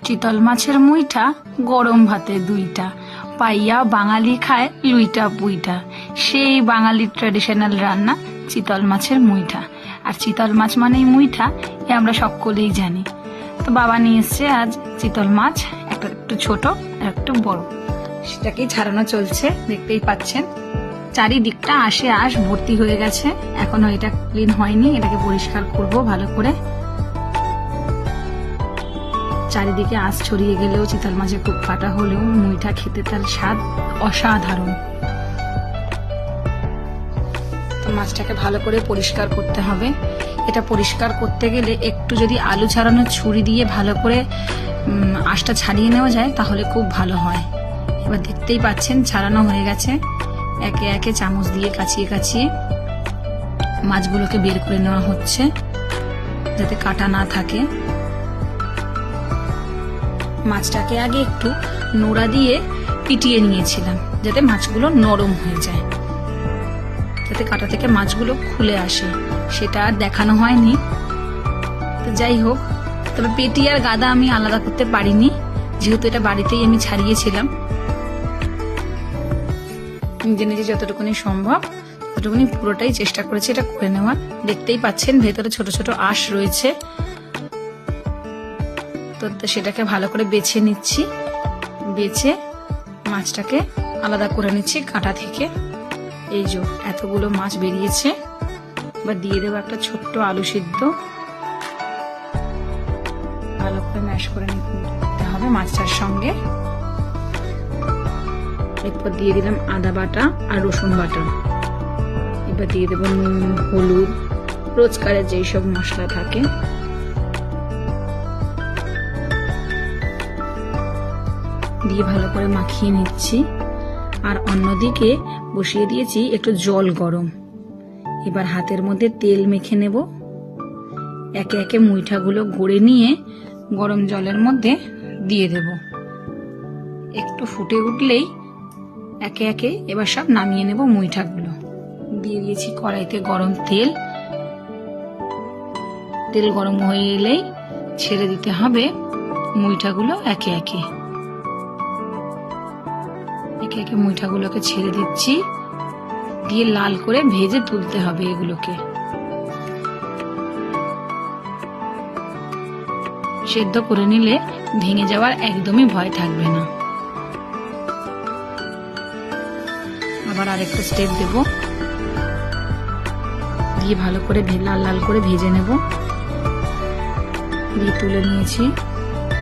চিতল মাছের মুইঠা গরম ভাতে দুইটা, পাইয়া বাঙালি খায় লুইটা পুইটা। সেই বাঙালির ট্র্যাডিশনাল রান্না চিতল মাছের মুইঠা। আর চিতল মাছ মানেই মুইঠা, এ আমরা সকলেই জানি। তো বাবা নিয়ে এসছে আজ চিতল মাছ, একটা একটু ছোট আর একটু বড়। সেটাকেই ছাড়ানো চলছে, দেখতেই পাচ্ছেন। চারিদিকটা আঁশ ভর্তি হয়ে গেছে, এখনো এটা ক্লিন হয়নি, এটাকে পরিষ্কার করব ভালো করে। চারিদিকে আঁশ ছড়িয়ে গেলেও চিতল মাছে খুব কাটা হলেও মুইঠা খেতে তার স্বাদ অসাধারণ। মাছটাকে ভালো করে পরিষ্কার করতে হবে। এটা পরিষ্কার করতে গেলে একটু যদি আলু ছাড়ানোর ছুরি দিয়ে ভালো করে আঁশটা ছাড়িয়ে নেওয়া যায় তাহলে খুব ভালো হয়। এবার দেখতেই পাচ্ছেন ছাড়ানো হয়ে গেছে। একে একে চামচ দিয়ে কাচিয়ে কাচিয়ে মাছগুলোকে বের করে নেওয়া হচ্ছে যাতে কাটা না থাকে। মাছটাকে আগে একটু নোড়া দিয়ে পিটিয়ে নিয়েছিলাম যাতে মাছগুলো নরম হয়ে যায়, যাতে কাটা থেকে মাছগুলো খুলে আসে। সেটা আর দেখানো হয়নি। তো যাই হোক, তবে পেটি আর গাদা আমি আলাদা করতে পারিনি, যেহেতু এটা বাড়িতেই আমি ছাড়িয়েছিলাম। নিজে নিজে যতটুকুনি সম্ভব ততটুকুনি পুরোটাই চেষ্টা করেছি এটা করে নেওয়ার। দেখতেই পাচ্ছেন ভেতরে ছোট ছোট আঁশ রয়েছে, তো সেটাকে ভালো করে বেছে নিচ্ছি। বেছে মাছটাকে আলাদা করে নিচ্ছি কাঁটা থেকে। এই যে এতগুলো মাছ বেরিয়েছে। এবার দিয়ে দেবো একটা ছোট্ট আলু সিদ্ধ, ভালো করে ম্যাশ করে নিতে হবে মাছটার সঙ্গে। এরপর দিয়ে দিলাম আদা বাটা আর রসুন বাটা। এবার দিয়ে দেবো নুন, হলুদ, রোজকারের যেই সব মশলা থাকে। দিয়ে ভালো করে মাখিয়ে নিচ্ছি। আর অন্যদিকে বসিয়ে দিয়েছি একটু জল গরম। এবার হাতের মধ্যে তেল মেখে নেব। একে একে মুইঠাগুলো গড়ে নিয়ে গরম জলের মধ্যে দিয়ে দেব। একটু ফুটে উঠলেই একে একে এবার সব নামিয়ে নেব মুইঠাগুলো। দিয়ে দিয়েছি কড়াইতে গরম তেল। তেল গরম হয়ে এলেই ছেড়ে দিতে হবে মুইঠাগুলো একে একে। একে একে মুইঠাগুলোকে ছেড়ে দিচ্ছি, দিয়ে লাল করে ভেজে তুলতে হবে এগুলোকে। সেদ্ধ করে নিলে ভেঙে যাওয়ার একদমই ভয় থাকবে না। আবার আরেকটা স্টেপ দেব, দিয়ে ভালো করে লাল লাল করে ভেজে নেব। দিয়ে তুলে নিয়েছি।